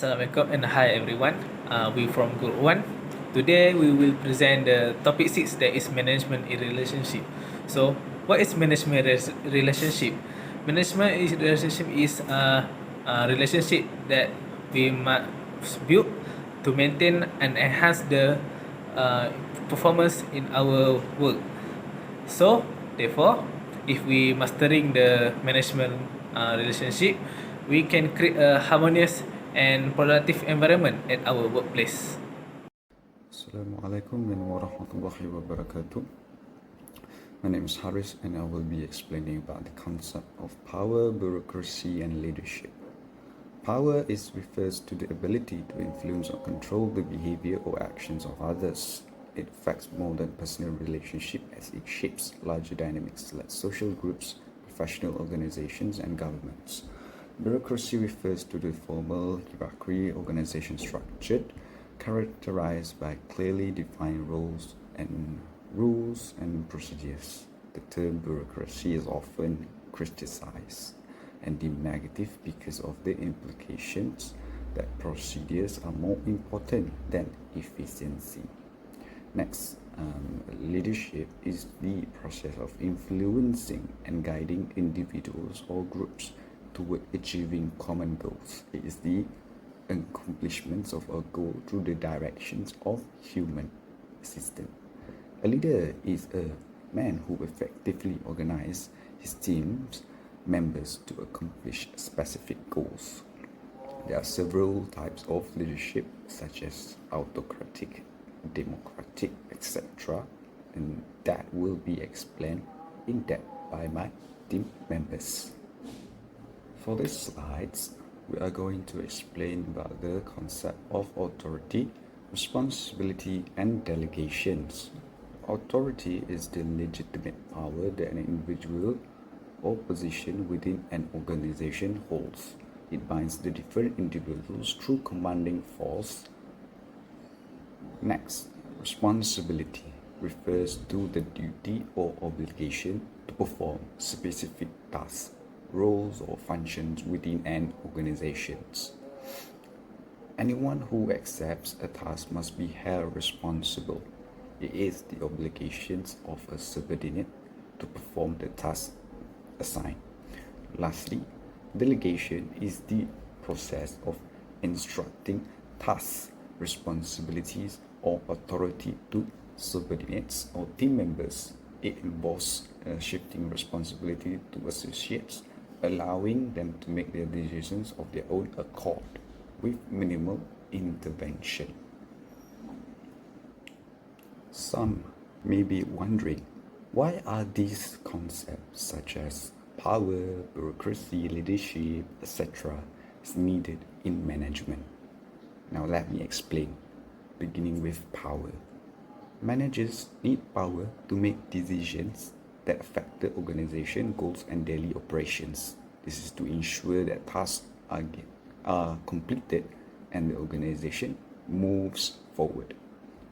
Assalamualaikum and hi everyone. We from Group 1. Today we will present the topic 6, that is management in relationship. So what is management relationship? Management relationship is a relationship that we must build to maintain and enhance the performance in our work. So, therefore, if we mastering the management relationship, we can create a harmonious and productive environment at our workplace. Assalamualaikum warahmatullahi wabarakatuh. My name is Haris and I will be explaining about the concept of power, bureaucracy and leadership. Power refers to the ability to influence or control the behavior or actions of others. It affects more than personal relationship as it shapes larger dynamics like social groups, professional organizations and governments. Bureaucracy refers to the formal hierarchy organization structured, characterized by clearly defined roles and procedures. The term bureaucracy is often criticized and deemed negative because of the implications that procedures are more important than efficiency. Next, leadership is the process of influencing and guiding individuals or groups toward achieving common goals. It is the accomplishments of a goal through the directions of human system. A leader is a man who effectively organizes his team's members to accomplish specific goals. There are several types of leadership, such as autocratic, democratic, etc., and that will be explained in depth by my team members. For these slides, we are going to explain about the concept of authority, responsibility, and delegations. Authority is the legitimate power that an individual or position within an organization holds. It binds the different individuals through commanding force. Next, responsibility refers to the duty or obligation to perform specific tasks, roles, or functions within an organization. Anyone who accepts a task must be held responsible. It is the obligations of a subordinate to perform the task assigned. Lastly, delegation is the process of instructing tasks, responsibilities, or authority to subordinates or team members. It involves shifting responsibility to associates, allowing them to make their decisions of their own accord with minimal intervention. Some may be wondering, why are these concepts such as power, bureaucracy, leadership, etc. needed in management? Now let me explain, beginning with power. Managers need power to make decisions that affect the organization goals and daily operations. This is to ensure that tasks are completed and the organization moves forward.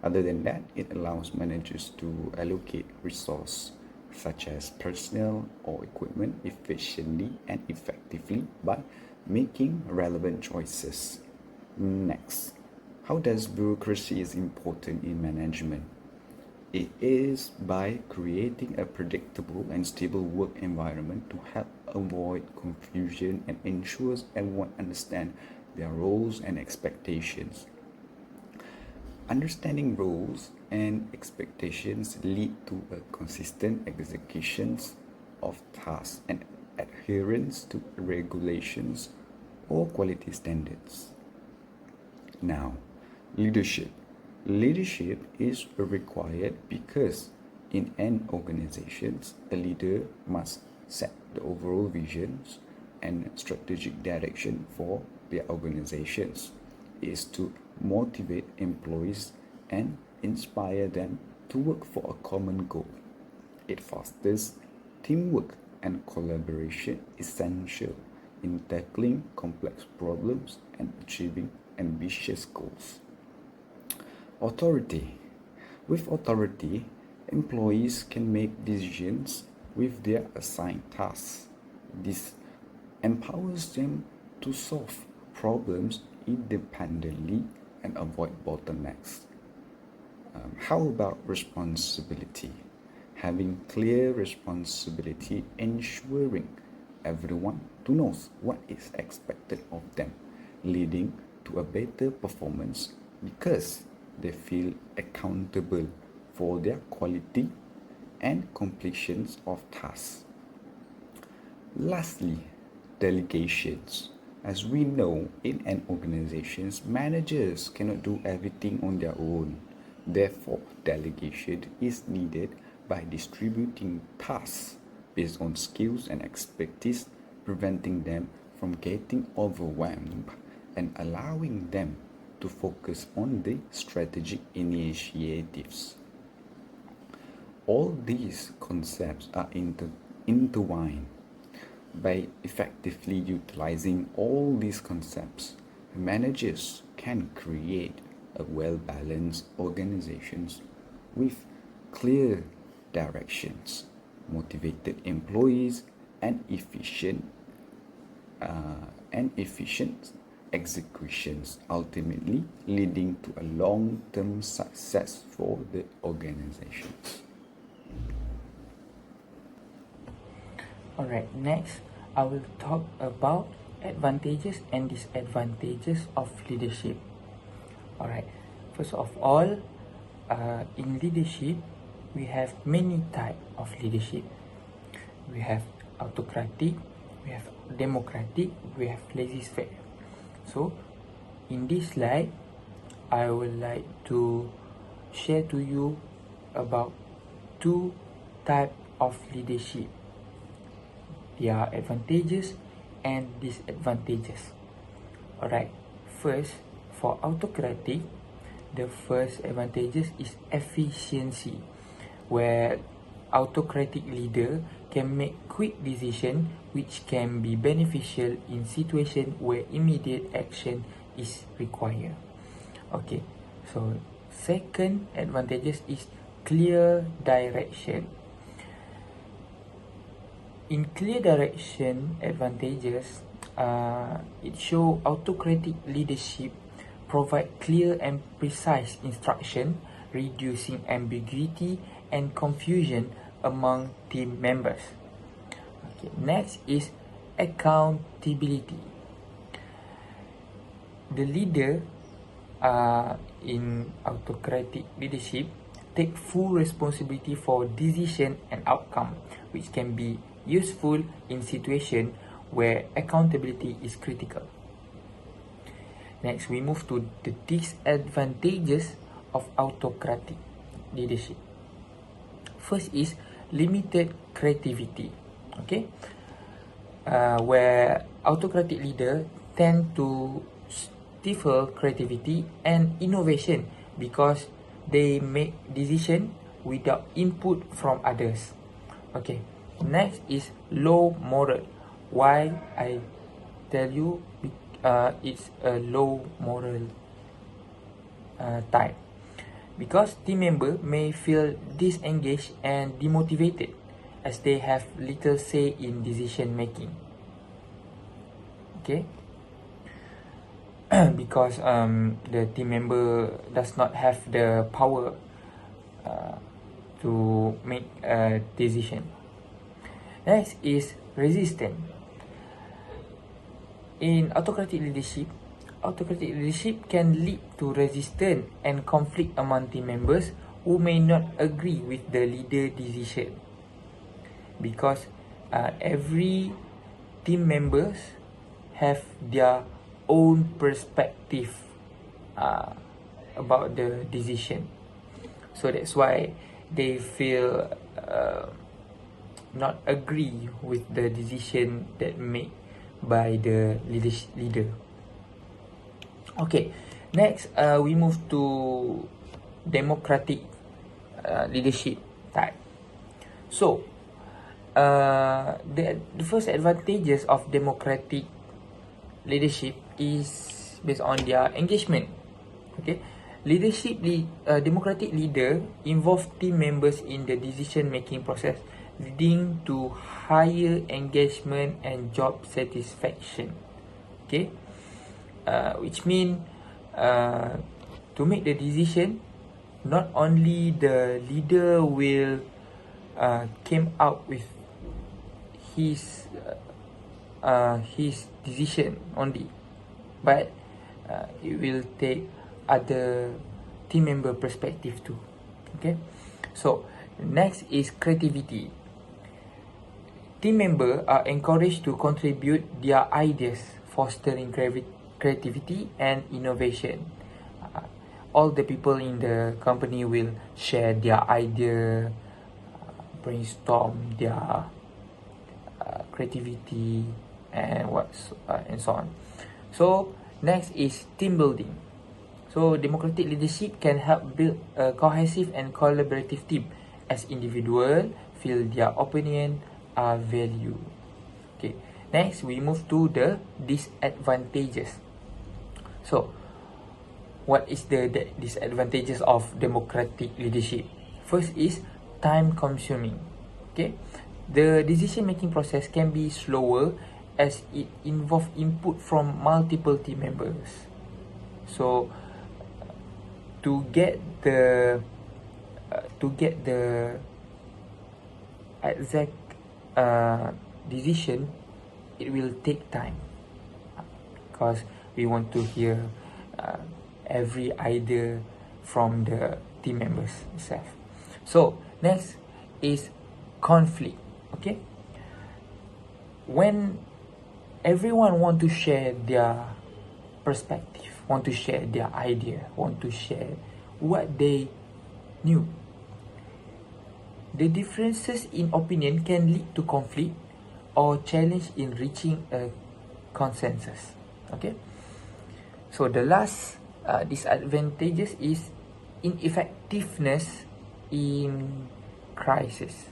Other than that, it allows managers to allocate resources such as personnel or equipment efficiently and effectively by making relevant choices. Next, how does bureaucracy is important in management? It is by creating a predictable and stable work environment to help avoid confusion and ensures everyone understands their roles and expectations. Understanding roles and expectations lead to a consistent executions of tasks and adherence to regulations or quality standards. Now, leadership. Leadership is required because in an organization, a leader must set the overall visions and strategic direction for their organizations. It is to motivate employees and inspire them to work for a common goal. It fosters teamwork and collaboration, essential in tackling complex problems and achieving ambitious goals. Authority. With authority, employees can make decisions with their assigned tasks. This empowers them to solve problems independently and avoid bottlenecks. How about responsibility? Having clear responsibility, ensuring everyone to knows what is expected of them, leading to a better performance because they feel accountable for their quality and completions of tasks. Lastly, delegations. As we know, in an organization, managers cannot do everything on their own. Therefore, delegation is needed by distributing tasks based on skills and expertise, preventing them from getting overwhelmed and allowing them to focus on the strategic initiatives. All these concepts are intertwined. By effectively utilizing all these concepts, managers can create a well-balanced organizations with clear directions, motivated employees, and efficient executions, ultimately leading to a long-term success for the organizations. Alright, next I will talk about advantages and disadvantages of leadership. Alright, first of all, in leadership, we have many types of leadership. We have autocratic, we have democratic, we have laissez-faire. So, in this slide, I would like to share to you about two types of leadership. There are advantages and disadvantages. Alright, first, for autocratic, the first advantages is efficiency, where autocratic leader can make quick decisions which can be beneficial in situations where immediate action is required. Okay, so second advantages is clear direction. In clear direction advantages, it shows autocratic leadership provide clear and precise instruction, reducing ambiguity and confusion among team members. Okay, next is accountability. The leader in autocratic leadership take full responsibility for decision and outcome, which can be useful in situations where accountability is critical. Next, we move to the disadvantages of autocratic leadership. First is limited creativity. Okay, where autocratic leaders tend to stifle creativity and innovation because they make decisions without input from others. Okay, next is low moral. Why I tell you it's a low moral type? Because team members may feel disengaged and demotivated as they have little say in decision making. Okay, because the team member does not have the power to make a decision. Next is resistance. In autocratic leadership can lead to resistance and conflict among team members who may not agree with the leader decision, because every team members have their own perspective about the decision. So that's why they feel not agree with the decision that made by the leader. Okay, next we move to democratic leadership type. So the first advantages of democratic leadership is based on their engagement. Okay, democratic leader involve team members in the decision making process, leading to higher engagement and job satisfaction. Okay, which mean to make the decision, not only the leader will came out with his decision only, but it will take other team member perspective too. Okay, so next is creativity. Team members are encouraged to contribute their ideas, fostering creativity and innovation. All the people in the company will share their idea, brainstorm their creativity and and so on. So next is team building. So democratic leadership can help build a cohesive and collaborative team as individuals feel their opinion are valued. Okay. Next, we move to the disadvantages. So, what is the disadvantages of democratic leadership? First is time consuming. Okay, the decision-making process can be slower as it involves input from multiple team members. So, to get the exact decision, it will take time because we want to hear every idea from the team members itself. So next is conflict. Okay, when everyone want to share their perspective, want to share their idea, want to share what they knew, the differences in opinion can lead to conflict or challenge in reaching a consensus. Okay, so the last disadvantages is ineffectiveness in crisis.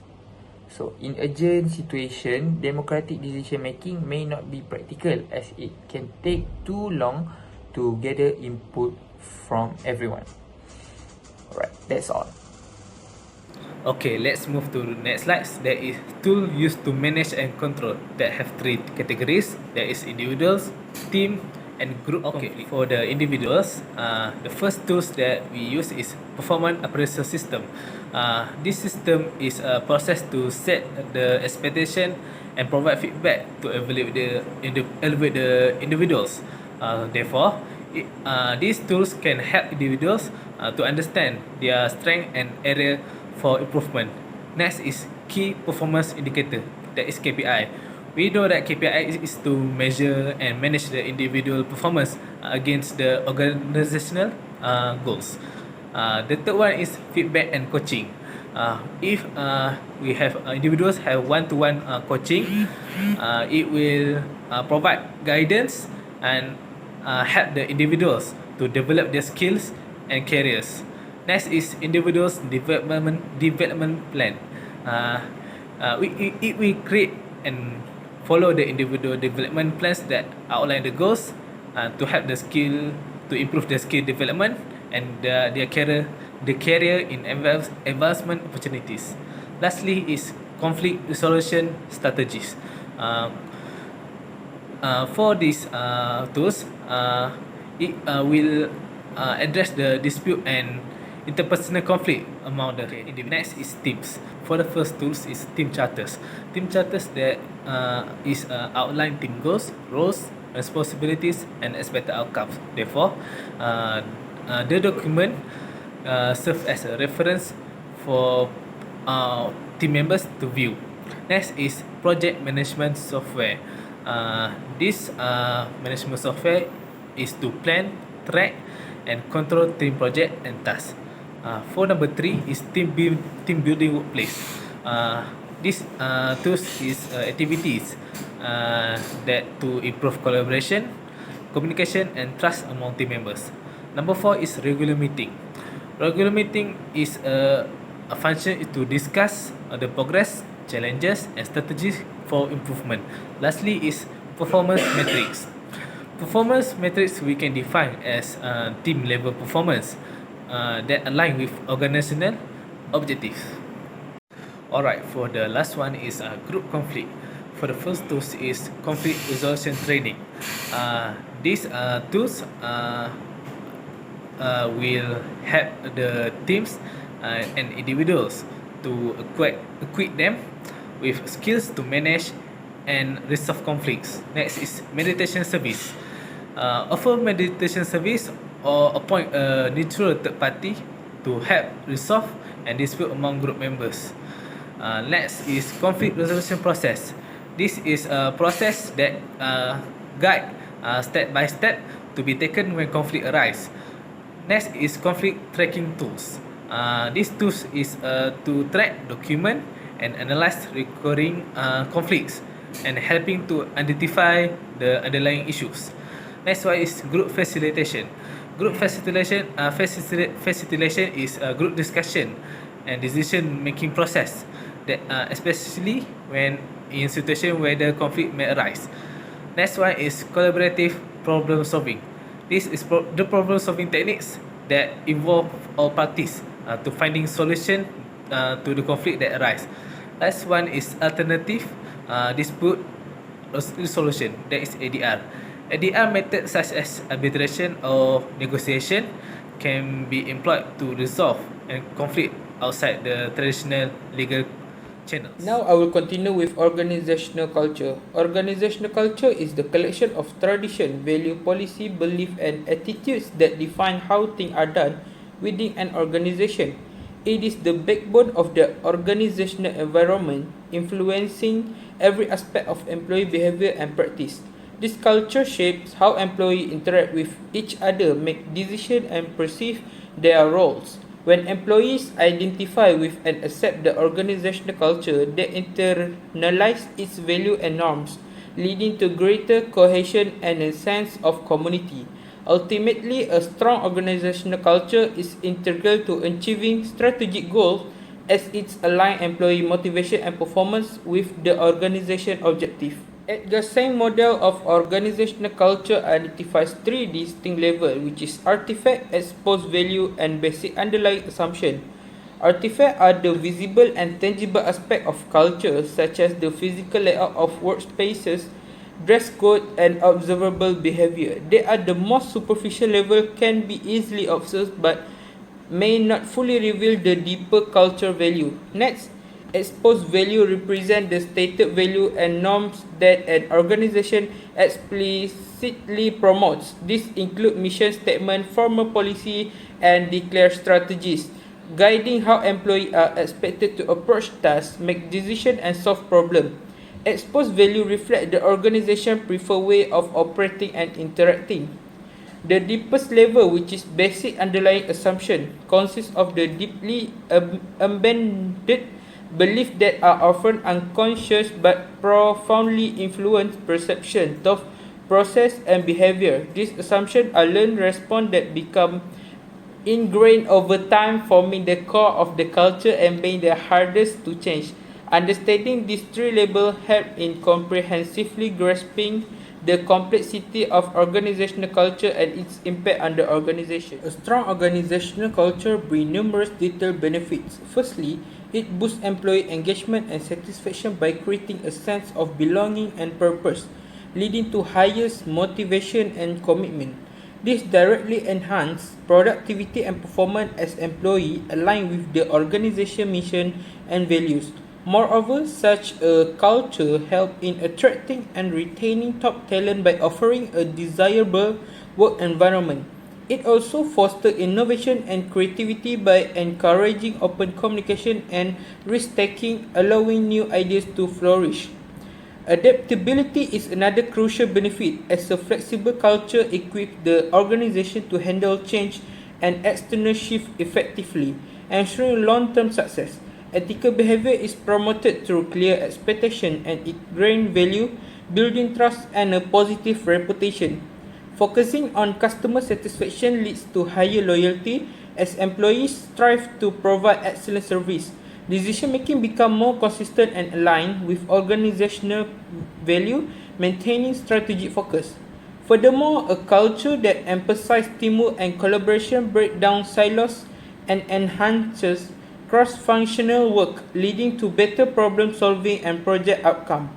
So in urgent situation, democratic decision making may not be practical as it can take too long to gather input from everyone. Alright, that's all. Okay, let's move to the next slides. There is tool used to manage and control that have three categories. There is individuals, team, and group. Okay, for the individuals, the first tools that we use is performance appraisal system. This system is a process to set the expectation and provide feedback to elevate the individuals. Therefore, these tools can help individuals to understand their strength and area for improvement. Next is key performance indicator, that is KPI. We know that KPI is to measure and manage the individual performance against the organizational goals. The third one is feedback and coaching. If we have individuals have one-to-one coaching, it will provide guidance and help the individuals to develop their skills and careers. Next is individuals development plan. We create and follow the individual development plans that outline the goals to help the skill to improve the skill development and their career in advancement opportunities. Lastly is conflict resolution strategies. For these tools, it will address the dispute and interpersonal conflict among the individuals. Next is teams. For the first tools is team charters. Team charters that is outline team goals, roles, responsibilities, and expected outcomes. Therefore, the document serves as a reference for team members to view. Next is project management software. This management software is to plan, track, and control team project and tasks. For number 3 is team building workplace. This tools is activities that to improve collaboration, communication, and trust among team members. Number 4 is regular meeting. Regular meeting is a function to discuss the progress, challenges, and strategies for improvement. Lastly is performance metrics. Performance metrics we can define as team level performance that align with organizational objectives. Alright, for the last one is group conflict. For the first tools is conflict resolution training. These tools will help the teams and individuals to equip them with skills to manage and resolve conflicts. Next is meditation service. Offer meditation service or appoint a neutral third party to help resolve and dispute among group members. Next is conflict resolution process. This is a process that guide step by step to be taken when conflict arise. Next is conflict tracking tools. These tools is to track, document, and analyze recurring conflicts and helping to identify the underlying issues. Next one is group facilitation. Group facilitation is a group discussion and decision making process that especially when in situation where the conflict may arise. Next one is collaborative problem solving. This is the problem solving techniques that involve all parties to finding solution to the conflict that arise. Last one is alternative dispute resolution, that is ADR. ADR methods such as arbitration or negotiation can be employed to resolve a conflict outside the traditional legal channels. Now I will continue with organizational culture. Organizational culture is the collection of tradition, value, policy, belief, and attitudes that define how things are done within an organization. It is the backbone of the organizational environment, influencing every aspect of employee behavior and practice. This culture shapes how employees interact with each other, make decisions, and perceive their roles. When employees identify with and accept the organizational culture, they internalize its value and norms, leading to greater cohesion and a sense of community. Ultimately, a strong organizational culture is integral to achieving strategic goals as it aligns employee motivation and performance with the organization objective. The same model of organizational culture identifies three distinct levels, which is artifact, exposed value, and basic underlying assumption. Artifacts are the visible and tangible aspect of culture, such as the physical layout of workspaces, dress code, and observable behavior. They are the most superficial level, can be easily observed, but may not fully reveal the deeper culture value. Next, exposed value represent the stated value and norms that an organization explicitly promotes. These include mission statement, formal policy, and declared strategies, guiding how employees are expected to approach tasks, make decisions, and solve problems. Exposed value reflect the organization's preferred way of operating and interacting. The deepest level, which is basic underlying assumption, consists of the deeply embedded beliefs that are often unconscious but profoundly influence perception, thought process, and behavior. These assumptions are learned response that become ingrained over time, forming the core of the culture and being the hardest to change. Understanding these three levels help in comprehensively grasping the complexity of organizational culture and its impact on the organization. A strong organizational culture brings numerous detailed benefits. Firstly, it boosts employee engagement and satisfaction by creating a sense of belonging and purpose, leading to higher motivation and commitment. This directly enhances productivity and performance as employees align with the organization mission and values. Moreover, such a culture helps in attracting and retaining top talent by offering a desirable work environment. It also fosters innovation and creativity by encouraging open communication and risk-taking, allowing new ideas to flourish. Adaptability is another crucial benefit, as a flexible culture equips the organization to handle change and external shifts effectively, ensuring long-term success. Ethical behavior is promoted through clear expectation and ingrained value, building trust and a positive reputation. Focusing on customer satisfaction leads to higher loyalty as employees strive to provide excellent service. Decision-making becomes more consistent and aligned with organizational value, maintaining strategic focus. Furthermore, a culture that emphasizes teamwork and collaboration breaks down silos and enhances cross-functional work, leading to better problem-solving and project outcome.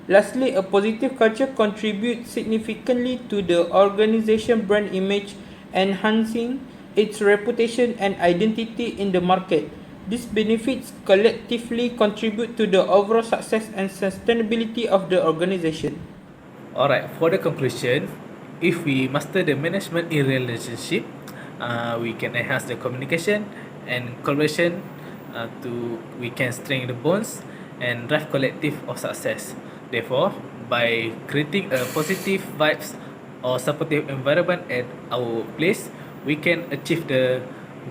Lastly, a positive culture contributes significantly to the organization brand image, enhancing its reputation and identity in the market. These benefits collectively contribute to the overall success and sustainability of the organization. Alright, for the conclusion, if we master the management in relationship, we can enhance the communication and collaboration to we can strengthen the bonds and drive collective of success. Therefore, by creating a positive vibes or supportive environment at our place, we can achieve the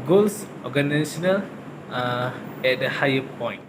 goals organizational at the higher point.